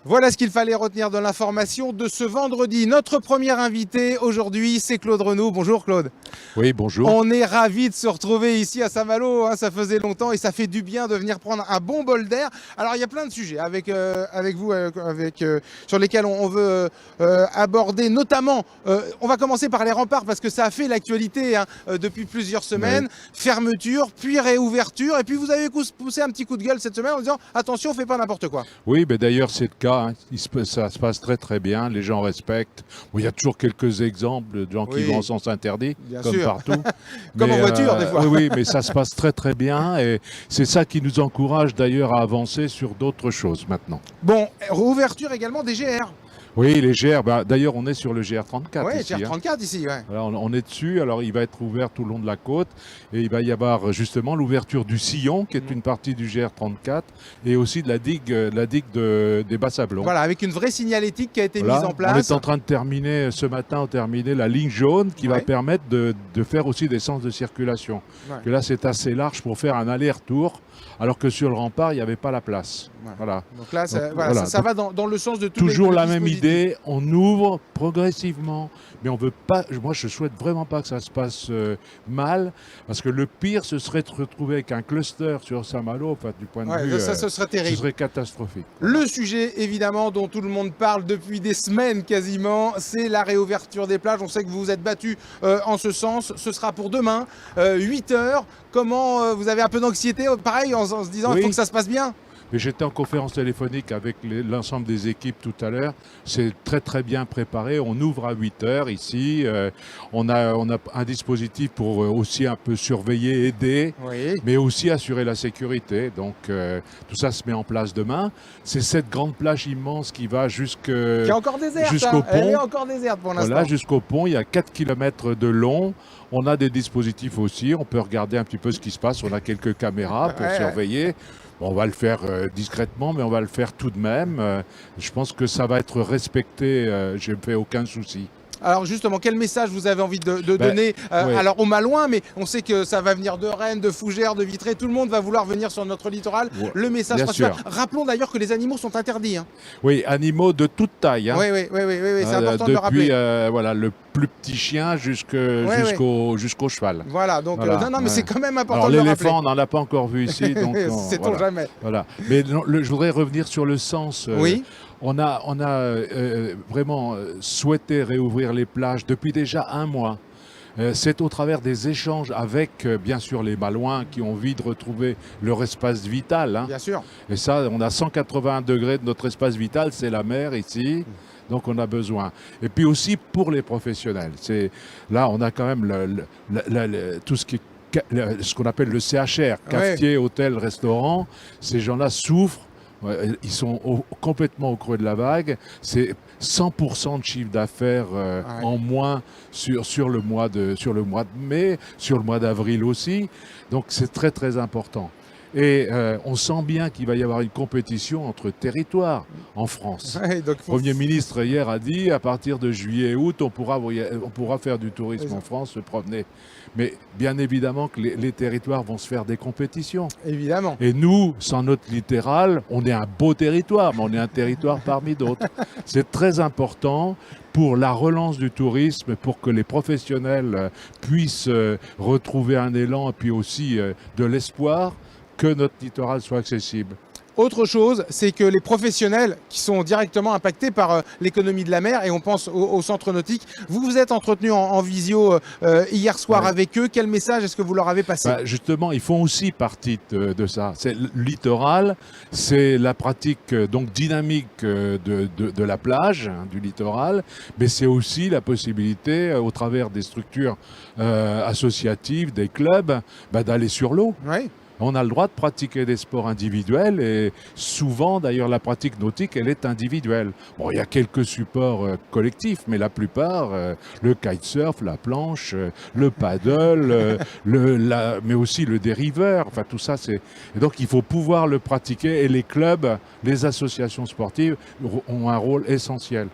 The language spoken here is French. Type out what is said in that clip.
Voilà ce qu'il fallait retenir de l'information de ce vendredi. Notre premier invité aujourd'hui, c'est Claude Renaud. Bonjour Claude. Oui, bonjour. On est ravis de se retrouver ici à Saint-Malo, hein, ça faisait longtemps et ça fait du bien de venir prendre un bon bol d'air. Alors il y a plein de sujets avec vous, sur lesquels on veut aborder, notamment, on va commencer par les remparts parce que ça a fait l'actualité depuis plusieurs semaines. Oui. Fermeture, puis réouverture, et puis vous avez poussé un petit coup de gueule cette semaine en disant attention, on fait pas n'importe quoi. Oui, mais d'ailleurs c'est le cas, hein. Ça se passe très très bien, les gens respectent. Bon, il y a toujours quelques exemples de gens qui vont en sens interdit, Bien comme sûr. partout. Comme Mais, en voiture, des fois. Oui, mais ça se passe très très bien et c'est ça qui nous encourage d'ailleurs à avancer sur d'autres choses maintenant. Bon, réouverture également des GR. Oui, les GR, d'ailleurs on est sur le GR34 Oui, ici. Hein. GR34 ici, ouais. Voilà, on est dessus, alors il va être ouvert tout le long de la côte et il va y avoir justement l'ouverture du sillon qui est une partie du GR34 et aussi de la digue des Bas-Sablons. Voilà, avec une vraie signalétique qui a été Voilà, mise en place. on est en train de terminer, ce matin, on terminé la ligne jaune qui va permettre de faire aussi des sens de circulation. Ouais. Que là, c'est assez large pour faire un aller-retour, alors que sur le rempart, il n'y avait pas la place. Voilà. Donc là, ça, Donc, voilà, ça va dans le sens de tout. Toujours la même idée, on ouvre progressivement, mais on veut pas. Moi, je souhaite vraiment pas que ça se passe mal, parce que le pire, ce serait de se retrouver avec un cluster sur Saint-Malo, enfin, du point de vue, ça, ce serait terrible. Ce serait catastrophique. Le sujet, évidemment, dont tout le monde parle depuis des semaines quasiment, c'est la réouverture des plages. On sait que vous vous êtes battu en ce sens. Ce sera pour demain, 8 heures. Comment vous avez un peu d'anxiété, pareil, en se disant il faut que ça se passe bien? Mais j'étais en conférence téléphonique avec l'ensemble des équipes tout à l'heure. C'est très très bien préparé. On ouvre à 8 heures ici. On a un dispositif pour aussi un peu surveiller, aider, mais aussi assurer la sécurité. Donc tout ça se met en place demain. C'est cette grande plage immense qui va jusqu'au pont. Elle est encore déserte pour l'instant. Voilà, jusqu'au pont. Il y a 4 km de long. On a des dispositifs aussi. On peut regarder un petit peu ce qui se passe. On a quelques caméras pour surveiller. Bon, on va le faire discrètement, mais on va le faire tout de même. Je pense que ça va être respecté. Je ne me fais aucun souci. Alors justement, quel message vous avez envie de donner alors aux Malouins, mais on sait que ça va venir de Rennes, de Fougères, de Vitré, tout le monde va vouloir venir sur notre littoral. Le message principal. Rappelons d'ailleurs que les animaux sont interdits. Hein. Oui, animaux de toute taille. Hein. Oui, c'est important de le rappeler. Depuis voilà, le plus petit chien jusqu'au cheval. Voilà, donc non, mais c'est quand même important alors, de le rappeler. l'éléphant, on n'en a pas encore vu ici. Sait-on jamais. Voilà. Mais je voudrais revenir sur le sens. On a vraiment souhaité réouvrir les plages depuis déjà un mois. C'est au travers des échanges avec, bien sûr, les Malouins qui ont envie de retrouver leur espace vital. Hein. Bien sûr. Et ça, on a 180 degrés de notre espace vital, c'est la mer ici. Donc on a besoin. Et puis aussi pour les professionnels. Là, on a quand même tout ce qui est ce qu'on appelle le CHR, cafetier, hôtel, restaurant. Ces gens-là souffrent. Ils sont complètement au creux de la vague. C'est 100% de chiffre d'affaires en moins sur le mois de mai, sur le mois d'avril aussi. Donc c'est très très important. Et on sent bien qu'il va y avoir une compétition entre territoires en France. Le Premier ministre hier a dit à partir de juillet et août, on pourra faire du tourisme en France, se promener. Mais bien évidemment que les territoires vont se faire des compétitions. Évidemment. Et nous, sans notre littoral, on est un beau territoire, mais on est un territoire parmi d'autres. C'est très important pour la relance du tourisme, pour que les professionnels puissent retrouver un élan et puis aussi de l'espoir que notre littoral soit accessible. Autre chose, c'est que les professionnels qui sont directement impactés par l'économie de la mer, et on pense au centre nautique, vous vous êtes entretenu en visio hier soir avec eux. Quel message est-ce que vous leur avez passé? Justement, ils font aussi partie de ça. C'est le littoral, c'est la pratique donc dynamique de la plage, hein, du littoral, mais c'est aussi la possibilité, au travers des structures associatives, des clubs, d'aller sur l'eau. Oui. On a le droit de pratiquer des sports individuels et souvent d'ailleurs la pratique nautique elle est individuelle. Bon, il y a quelques supports collectifs mais la plupart, le kitesurf, la planche, le paddle, mais aussi le dériveur, enfin tout ça c'est... Et donc il faut pouvoir le pratiquer et les clubs, les associations sportives ont un rôle essentiel.